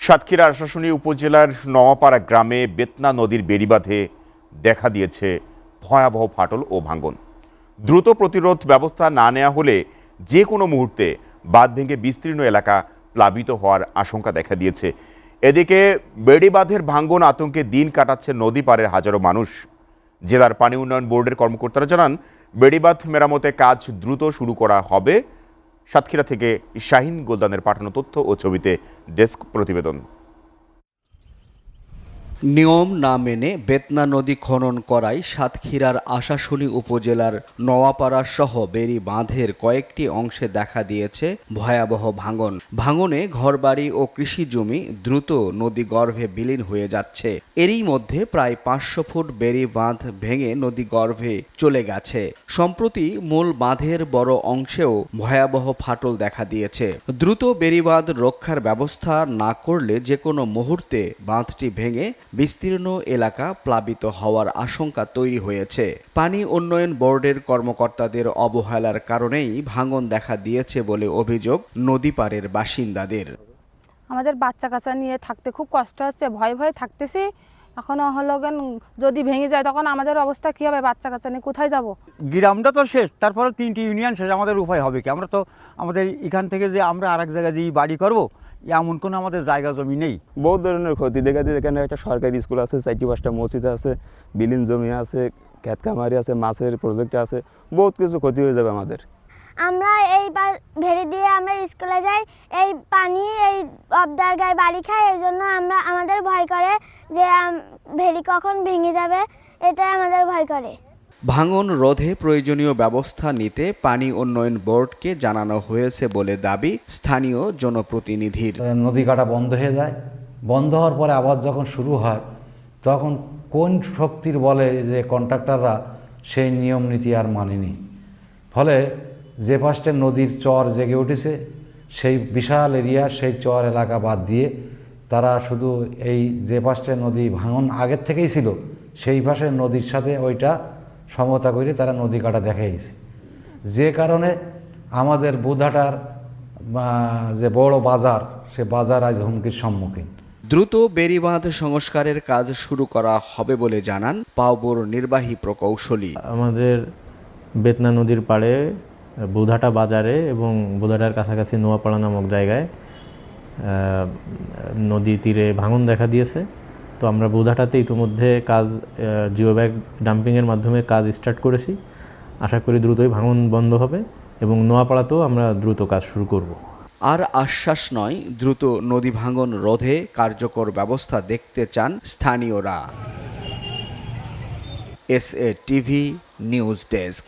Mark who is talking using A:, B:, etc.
A: সাতক্ষীরা আশাশুনি উপজেলার নওয়াপাড়া গ্রামে বেতনা নদীর বেড়িবাঁধে দেখা দিয়েছে ভয়াবহ ফাটল ও ভাঙন। দ্রুত প্রতিরোধ ব্যবস্থা না নেওয়া হলে যে কোনো মুহূর্তে বাঁধ ভেঙে বিস্তীর্ণ এলাকা প্লাবিত হওয়ার আশঙ্কা দেখা দিয়েছে। এদিকে বেড়িবাঁধের ভাঙন আতঙ্কে দিন কাটাচ্ছে নদী পাড়ের হাজারো মানুষ। জেলার পানি উন্নয়ন বোর্ডের কর্মকর্তারা জানান, বেড়িবাঁধ মেরামতে কাজ দ্রুত শুরু করা হবে। সাতক্ষীরা থেকে শাহিন গোলদানের পাঠানো তথ্য ও ছবিতে ডেস্ক প্রতিবেদন।
B: নিয়ম না মেনে বেতনা নদী খনন করায় সাতক্ষীরার আশাশুনি উপজেলার নওয়াপাড়া সহ বেড়ি বাঁধের কয়েকটি অংশে দেখা দিয়েছে ভয়াবহ ভাঙন। ভাঙনে ঘরবাড়ি ও কৃষি জমি দ্রুত নদী গর্ভে বিলীন হয়ে যাচ্ছে। এরই মধ্যে প্রায় 500 ফুট বেড়ি বাঁধ ভেঙে নদী গর্ভে চলে গেছে। সম্প্রতি মূল বাঁধের বড় অংশেও ভয়াবহ ফাটল দেখা দিয়েছে। দ্রুত বেড়িবাঁধ রক্ষার ব্যবস্থা না করলে যে কোনো মুহূর্তে বাঁধটি ভেঙে বিস্তীর্ণ এলাকা প্লাবিত হওয়ার আশঙ্কা তৈরি হয়েছে। পানি উন্নয়ন বোর্ডের কর্মকর্তাদের অবহেলার কারণেই ভাঙন দেখা দিয়েছে বলে অভিযোগ নদী পাড়ের বাসিন্দাদের।
C: আমাদের বাচ্চা কাচ্চা নিয়ে থাকতে খুব কষ্ট হচ্ছে, ভয়ে ভয়ে থাকতেছি। এখনো হলো যদি ভেঙে যায় তখন আমাদের অবস্থা কি হবে? বাচ্চা কাচ্চা নিয়ে কোথায় যাব?
D: গ্রামটা তো শেষ, তারপরে 3টি ইউনিয়ন শেষ, আমাদের উপায় হবে কি? আমরা তো আমাদের এখান থেকে যে আমরা আরেক জায়গায় দিয়ে বাড়ি করব, এমন কোনো আমাদের জায়গা জমি নেই।
E: বহুত ধরনের ক্ষতি দেখা যায়। এখানে একটা সরকারি স্কুল আছে, 4-5টা মসজিদ আছে, বিলীন জমি আছে, ক্ষেত খামারি আছে, মাছের প্রজেক্ট আছে, বহুত কিছু ক্ষতি হয়ে যাবে আমাদের।
F: আমরা এইবার ভেড়ি দিয়ে আমরা স্কুলে যাই, এই পানি এই অবদার গায়ে বাড়ি খায়, এই জন্য আমাদের ভয় করে যে ভেড়ি কখন ভেঙে যাবে, এটা আমাদের ভয় করে।
B: ভাঙন রোধে প্রয়োজনীয় ব্যবস্থা নিতে পানি উন্নয়ন বোর্ডকে জানানো হয়েছে বলে দাবি স্থানীয় জনপ্রতিনিধির।
G: নদী কাটা বন্ধ হয়ে যায়, বন্ধ হওয়ার পরে আবার যখন শুরু হয় তখন কোন শক্তির বলে যে কন্ট্রাক্টররা সেই নিয়ম নীতি আর মানেনি, ফলে যে পাশটা নদীর চর জেগে উঠেছে সেই বিশাল এরিয়া, সেই চর এলাকা বাদ দিয়ে তারা শুধু এই যে পাশটা নদী ভাঙন আগের থেকেই ছিল সেই পাশের নদীর সাথে ওইটা সমতা করে তারা নদী কাটা দেখাইছে, যে কারণে আমাদের বুধাটার যে বড় বাজার, সে বাজার আজ হুমকির সম্মুখীন।
B: দ্রুত বেড়িবাঁধ সংস্কারের কাজ শুরু করা হবে বলে জানান পাউবোর নির্বাহী প্রকৌশলী।
H: আমাদের বেতনা নদীর পাড়ে বুধাটা বাজারে এবং বুধাটার কাছাকাছি নোয়াপাড়া নামক জায়গায় নদী তীরে ভাঙন দেখা দিয়েছে। তো আমরা বুধাটাতে ইতিমধ্যে কাজ জিও ব্যাগ ডাম্পিংয়ের মাধ্যমে কাজ স্টার্ট করেছি। আশা করি দ্রুতই ভাঙন বন্ধ হবে এবং নোয়াপাড়াতেও আমরা দ্রুত কাজ শুরু করব।
B: আর আশ্বাস নয়, দ্রুত নদী ভাঙন রোধে কার্যকর ব্যবস্থা দেখতে চান স্থানীয়রা। SA TV news desk.